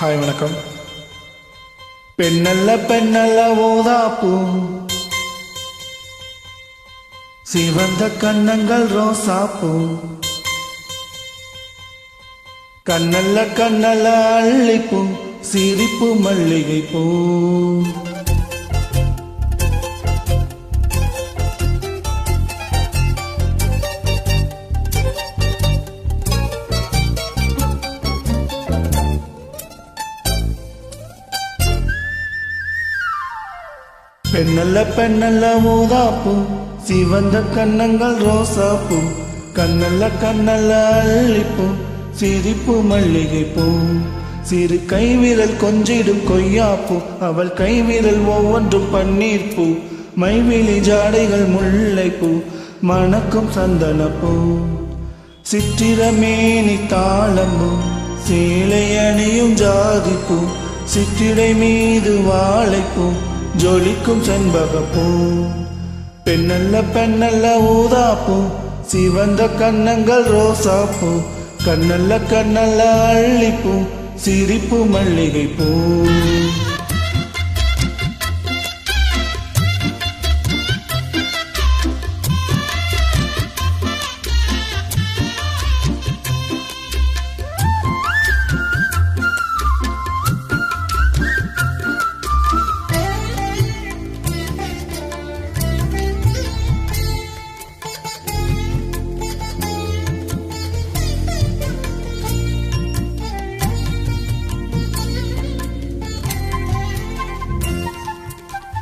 Hi வணக்கம். பெண்ணல்ல பெண்ணல்ல ஓதாப்பூ, சிவந்த கண்ணங்கள் ரோசாப்பூ, கண்ணல்ல கண்ணல்ல அள்ளிப்பூ, சிரிப்பு மல்லிகை பூ. பெண்ணல்ல பெண்ணல்ல ஊதாப்பூ, சிவந்த கண்ணங்கள் ரோசாப்பூ, கண்ணல்ல கண்ணல்ல அள்ளிப்பூ, சிரிப்பு மல்லிகை பூ. சிறு கைவிரல் கொஞ்சிடும் கொய்யாப்பூ, அவள் கைவிரல் ஒவ்வொன்றும் பன்னீர் பூ. மைவிழி ஜாடைகள் முல்லைப்பூ, மணக்கும் சந்தனப்பூ. சிற்றிரமேனி தாளம்பூ, சேலை அணியும் ஜாதிப்பூ, சிற்றிடை மீது வாழைப்பூ, ஜொலிக்கும் செண்பகப்பூ. பெண்ணல்ல பெண்ணல்ல ஊதாப்பூ, சிவந்த கண்ணங்கள் ரோசாப்பூ, கண்ணல்ல கண்ணல்ல அள்ளிப்பூ, சிரிப்பு மல்லிகை பூ.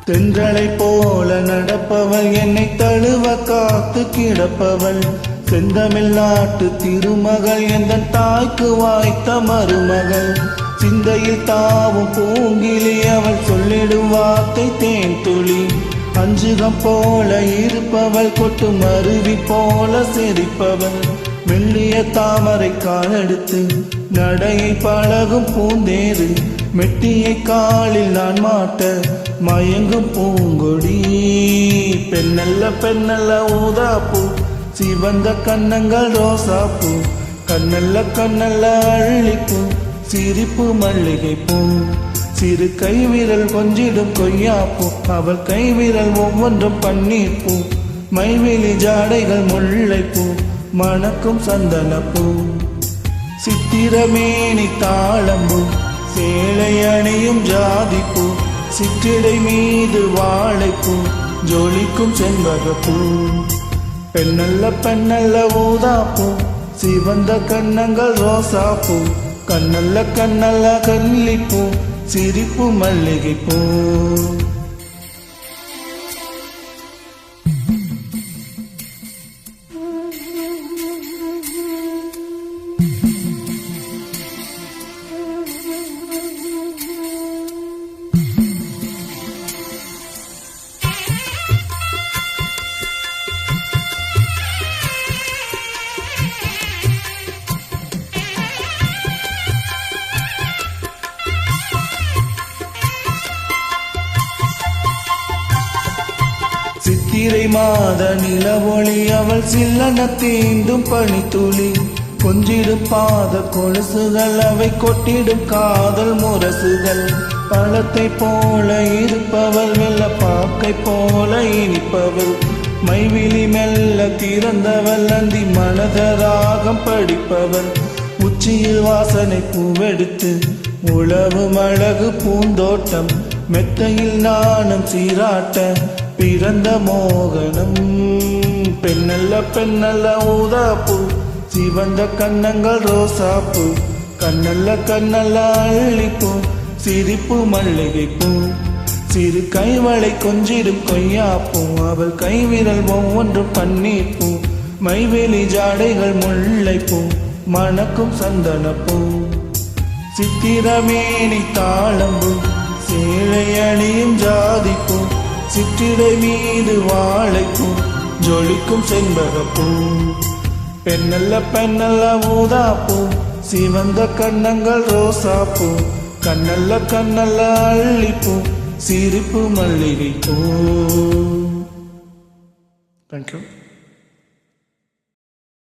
தென்றலை போல நடப்பவள், என்னை தழுவ காத்து கிடப்பவள், செந்தமிழ் நாட்டு திருமகள், எந்த தாய்க்கு வாய்த்த மருமகள். சிந்தையில் தாவும் பூங்கிலி, அவள் சொல்லிடும் வார்த்தை தேன் துளி. அஞ்சுகம் போல இருப்பவள், கொட்டு மருவி போல சிரிப்பவள், மெல்லிய தாமரை காலெடுத்து நடையை பழகும் பூந்தேறு. மெட்டியை காலில் நான் மாட்ட மயங்கும் பூங்கொடி. பெண்ணல்ல பெண்ணல்ல ஊதாப்பூ, சிவந்த கண்ணங்கள் ரோசாப்பூ, கண்ணல்ல கண்ணல்ல அள்ளிப்பூ, சிரிப்பு மல்லிகை பூ. சிறு கைவிரல் கொஞ்சிடும் கொய்யாப்பூ, அவள் கைவிரல் ஒவ்வொன்றும் பன்னீர் பூ. மைவிழி ஜாடைகள் முல்லைப்பூ, மணக்கும் சந்தனப்பூ. சித்திரமேனி தாளம்பூ, சேலை அணியும் ஜாதிப்பூ, சிற்றிடை மீது வாழைப்பூ, ஜொலிக்கும் செண்பகப்பூ. பெண்ணல்ல பெண்ணல்ல ஊதாப்பூ, சிவந்த கண்ணங்கள் ரோசாப்பூ, கண்ணல்ல கண்ணல்ல கள்ளிப்பூ, சிரிப்பு மல்லிகை பூ. சித்திரை மாத நிலவொளி, அவள் சில்லன தீண்டும் பனித்துளி. கொஞ்சிடும் பாத கொலுசுகள், அவை கொட்டிடும் காதல் முரசுகள். பழத்தை போல இருப்பவள், வெள்ள பாக்கை போல இனிப்பவள், மைவிழி மெல்ல திறந்தவள், அந்தி மனதராகம் படிப்பவள். உச்சியில் வாசனை பூவெடுத்து உழவும் அழகு பூந்தோட்டம், மெத்தையில் நாணம் சீராட்ட பிறந்த மோகனம். பெண்ணல்ல பெண்ணல்ல ஊதாப்பூ, சிவந்த கண்ணங்கள் ரோசாப்பூ, கண்ணல்ல கண்ணல்ல அள்ளிப்பூ, சிரிப்பு மல்லிகை பூ. சிறு கைவளை கொஞ்சிடும் கொய்யாப்பூ, அவள் கைவிரல் ஒவ்வொன்றும் பன்னீர் பூ. மைவெளி ஜாடைகள் முல்லைப்பூ, மணக்கும் சந்தனப்பூ. சித்திரமேனி தாளம்பூ, சேலை அணியும் ஜாதிப்பூ, சிற்றிடை மீது வாழைப்பூ, ஜொலிக்கும் செண்பகப்பூ. பெண்ணல்ல பெண்ணல்ல ஊதாப்பூ, சிவந்த கண்ணங்கள் ரோசாப்பூ, கண்ணல்ல கண்ணல்ல அள்ளிப்பூ, சிரிப்பு மல்லிகை பூ. Thank you.